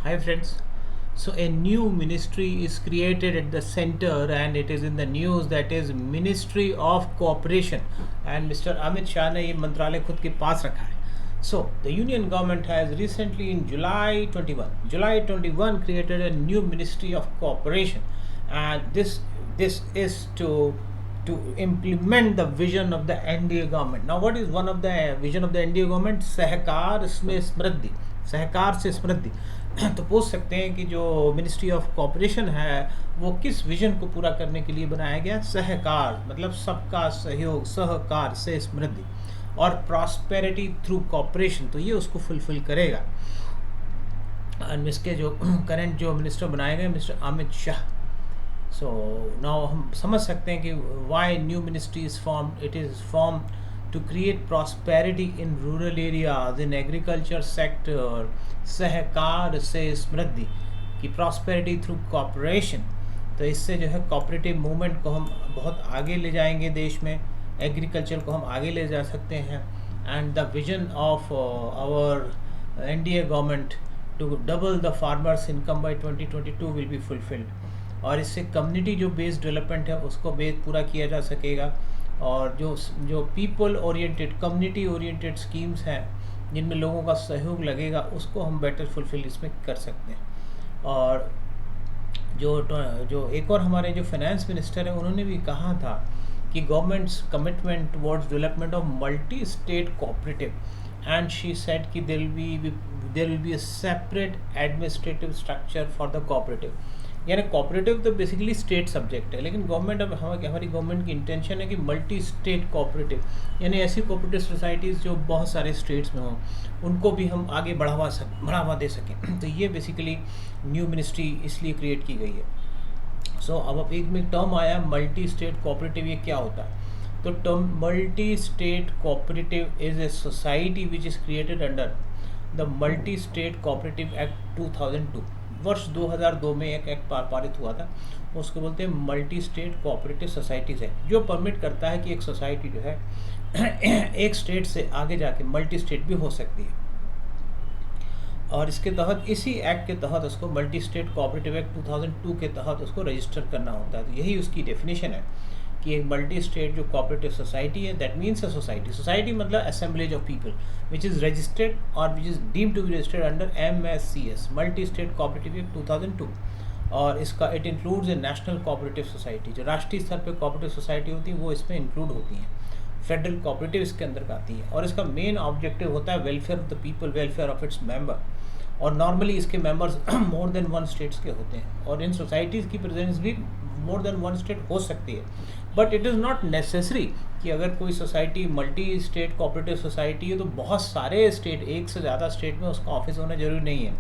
Hi friends. So a new ministry is created at the center and it is in the news, that is Ministry of Cooperation, and Mr. Amit Shah ने ये मंत्रालय खुद के पास रखा है. So the union government has recently in July 21 created a new Ministry of Cooperation, and this is to implement the vision of the NDA government. Now what is one of the vision of the NDA government? सहकार में समृद्धि, सहकार से समृद्धि. तो पूछ सकते हैं कि जो ministry of corporation है वो किस विजन को पूरा करने के लिए बनाया गया? सहकार मतलब सबका सहयोग, सहकार से समृद्धि, और प्रॉस्पेरिटी थ्रू कॉपरेशन, तो ये उसको फुलफिल करेगा. और इसके जो करंट जो मिनिस्टर बनाए गए, mister Amit Shah. So now हम समझ सकते हैं कि why new ministry is form. It is form to create prosperity in rural areas, in agriculture sector. सहकार से समृद्धि की प्रॉस्पेरिटी थ्रू कॉपरेशन. तो इससे जो है कॉपरेटिव मूवमेंट को हम बहुत आगे ले जाएंगे देश में, एग्रीकल्चर को हम आगे ले जा सकते हैं. And the vision of our NDA government to double the farmers income by 2022 will be fulfilled. और इससे कम्युनिटी जो बेस्ड डेवलपमेंट है उसको पूरा किया जा सकेगा. और जो people oriented, community oriented schemes हैं जिनमें लोगों का सहयोग लगेगा, उसको हम बेटर फुलफिल इसमें कर सकते हैं. और जो एक और हमारे जो फाइनेंस मिनिस्टर हैं उन्होंने भी कहा था कि government's commitment towards development of multi state cooperative, and she said कि there will be a separate administrative structure for the cooperative. यानी कोऑपरेटिव तो बेसिकली स्टेट सब्जेक्ट है, लेकिन गवर्नमेंट अब हमारी गवर्नमेंट की इंटेंशन है कि मल्टी स्टेट कोऑपरेटिव, यानी ऐसी कोऑपरेटिव सोसाइटीज़ जो बहुत सारे स्टेट्स में हों, उनको भी हम आगे बढ़ावा दे सकें. तो ये बेसिकली न्यू मिनिस्ट्री इसलिए क्रिएट की गई है. सो अब एक में टर्म आया मल्टी स्टेट कोऑपरेटिव. ये क्या होता है? तो term multi state cooperative is a society which is created under the multi state cooperative act 2002. वर्ष 2002 में एक एक्ट पारित हुआ था, उसको बोलते हैं मल्टी स्टेट कोऑपरेटिव सोसाइटीज़ है, जो परमिट करता है कि एक सोसाइटी जो है एक स्टेट से आगे जाके मल्टी स्टेट भी हो सकती है. और इसके तहत, इसी एक्ट के तहत उसको मल्टी स्टेट कोऑपरेटिव एक्ट 2002 के तहत उसको रजिस्टर करना होता है. तो यही उसकी डेफिनेशन है कि एक मल्टी स्टेट जो कोऑपरेटिव सोसाइटी है, दैट मीन्स अ सोसाइटी मतलब assemblage of people which is registered और which is deemed to be registered under MSCS, multi state cooperative act 2002. और इसका it includes a national cooperative society. जो राष्ट्रीय स्तर पर कोऑपरेटिव सोसाइटी होती है वो इसमें इंक्लूड होती हैं. फेडरल कोऑपरेटिव इसके अंदर आती है, और इसका मेन ऑब्जेक्टिव होता है welfare of the people, welfare of its member. और नॉर्मली इसके members more than one states के होते हैं, और इन सोसाइटीज़ की प्रेजेंस भी मोर देन वन स्टेट हो सकती है. But it is not necessary कि अगर कोई society multi state cooperative society है तो बहुत सारे स्टेट, एक से ज़्यादा स्टेट में उसका ऑफिस होना जरूरी नहीं है,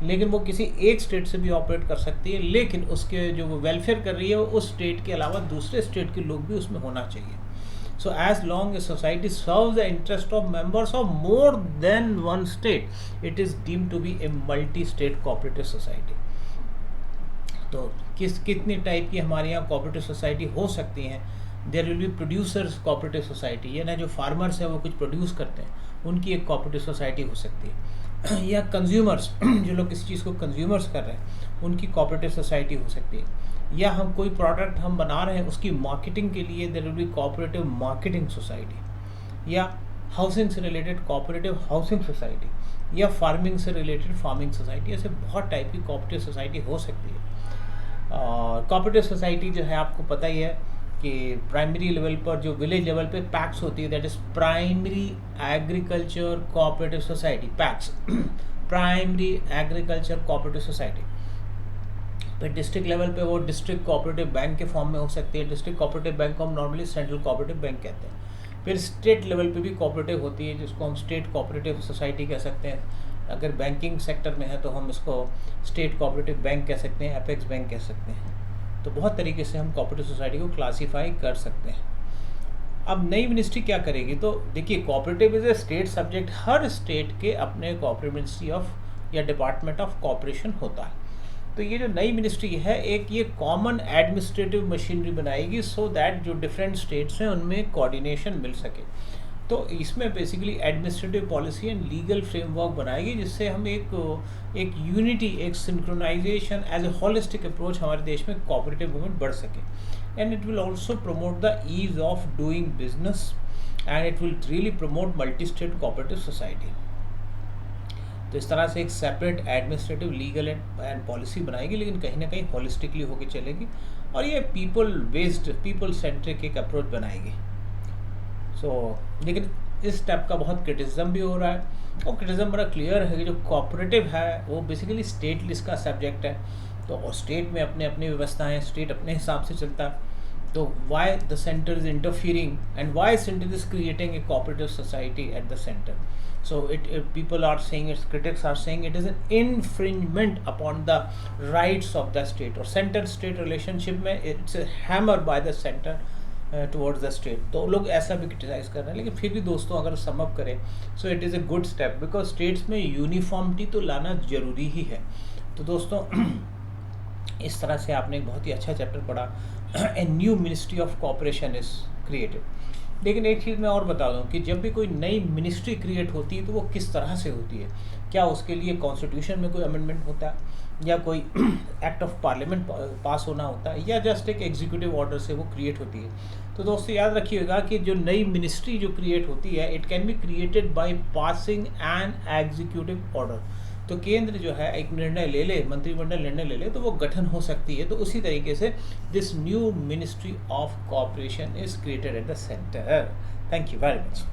लेकिन वो किसी एक स्टेट से भी ऑपरेट कर सकती है. लेकिन उसके जो वो वेलफेयर कर रही है वो उस स्टेट के अलावा दूसरे स्टेट के लोग भी उसमें होना चाहिए. So as long as society serves the interest of members of more than one state, it is deemed to be a multi-state cooperative society. तो कितनी टाइप की हमारे यहाँ कोऑपरेटिव सोसाइटी हो सकती हैं? There will be producers cooperative society, यानी जो फार्मर्स हैं वो कुछ प्रोड्यूस करते हैं, उनकी एक कोऑपरेटिव सोसाइटी हो सकती है. या कंज्यूमर्स, जो लोग किसी चीज़ को कंज्यूमर्स कर रहे हैं, उनकी कोऑपरेटिव सोसाइटी हो सकती है. या हम कोई प्रोडक्ट हम बना रहे हैं उसकी मार्केटिंग के लिए, there will be cooperative marketing society. या हाउसिंग से रिलेटेड कोऑपरेटिव हाउसिंग सोसाइटी, या फार्मिंग से रिलेटेड फार्मिंग सोसाइटी. ऐसे बहुत टाइप की कोऑपरेटिव सोसाइटी हो सकती है. कोऑपरेटिव सोसाइटी जो है आपको पता ही है कि प्राइमरी लेवल पर, जो विलेज लेवल पे पैक्स होती है, that is primary agriculture cooperative society, PACS primary agriculture cooperative society. फिर डिस्ट्रिक्ट लेवल पे वो डिस्ट्रिक्ट कोऑपरेटिव बैंक के फॉर्म में हो सकती है. डिस्ट्रिक्ट कोऑपरेटिव बैंक को हम नॉर्मली सेंट्रल कोऑपरेटिव बैंक कहते हैं. फिर स्टेट लेवल पे भी कोऑपरेटिव होती है, जिसको हम स्टेट कोऑपरेटिव सोसाइटी कह सकते हैं. अगर बैंकिंग सेक्टर में है तो हम इसको स्टेट कोऑपरेटिव बैंक कह सकते हैं, एपेक्स बैंक कह सकते हैं. तो बहुत तरीके से हम कोऑपरेटिव सोसाइटी को क्लासीफाई कर सकते हैं. अब नई मिनिस्ट्री क्या करेगी? तो देखिए, cooperative is a state subject. Her state के अपने कोऑपरेटिव मिनिस्ट्री ऑफ या डिपार्टमेंट ऑफ कोऑपरेशन होता है. तो ये जो नई मिनिस्ट्री है, एक ये कॉमन एडमिनिस्ट्रेटिव मशीनरी बनाएगी, सो दैट जो डिफरेंट स्टेट्स हैं उनमें कोऑर्डिनेशन मिल सके. तो इसमें basically administrative policy and legal framework बनाएगी, जिससे हम एक यूनिटी, एक synchronisation as a holistic approach हमारे देश में कोऑपरेटिव गवर्नमेंट बढ़ सके। And it will also promote the ease of doing business and it will really promote multi state cooperative society. तो इस तरह से एक separate administrative legal and policy बनाएगी, लेकिन कहीं ना कहीं होलिस्टिकली होकर चलेगी, और ये पीपल बेस्ड, पीपल सेंट्रिक एक अप्रोच बनाएगी। लेकिन इस स्टेप का बहुत क्रिटिसिज्म भी हो रहा है, और क्रिटिसिज्म बड़ा क्लियर है कि जो कोऑपरेटिव है वो बेसिकली स्टेट लिस्ट का सब्जेक्ट है, तो स्टेट में अपने अपनी व्यवस्था है, स्टेट अपने हिसाब से चलता है। तो why the centre is interfering and why centre is creating a cooperative society at the centre? So people are saying, its critics are saying it is an infringement upon the rights of the state, और center state relationship में it's a hammer by the center towards the state। तो लोग ऐसा भी criticise कर रहे हैं, लेकिन फिर भी दोस्तों अगर सम अप करें so it is a good step, because states में यूनिफॉर्मिटी तो लाना जरूरी ही है। तो दोस्तों इस तरह से आपने एक बहुत ही अच्छा चैप्टर पढ़ा, a new ministry of cooperation is created. लेकिन एक चीज़ मैं और बता दूं कि जब भी कोई नई मिनिस्ट्री क्रिएट होती है तो वो किस तरह से होती है, क्या उसके लिए कॉन्स्टिट्यूशन में कोई अमेंडमेंट होता है, या कोई एक्ट ऑफ पार्लियामेंट पास होना होता है, या जस्ट एक एग्जीक्यूटिव ऑर्डर से वो क्रिएट होती है। तो दोस्तों याद रखिएगा कि जो नई मिनिस्ट्री जो क्रिएट होती है, it can be created by passing an executive order. तो केंद्र जो है एक निर्णय ले ले, मंत्रिमंडल निर्णय ले ले, तो वो गठन हो सकती है। तो उसी तरीके से this new ministry of cooperation is created at the centre. Thank you very much.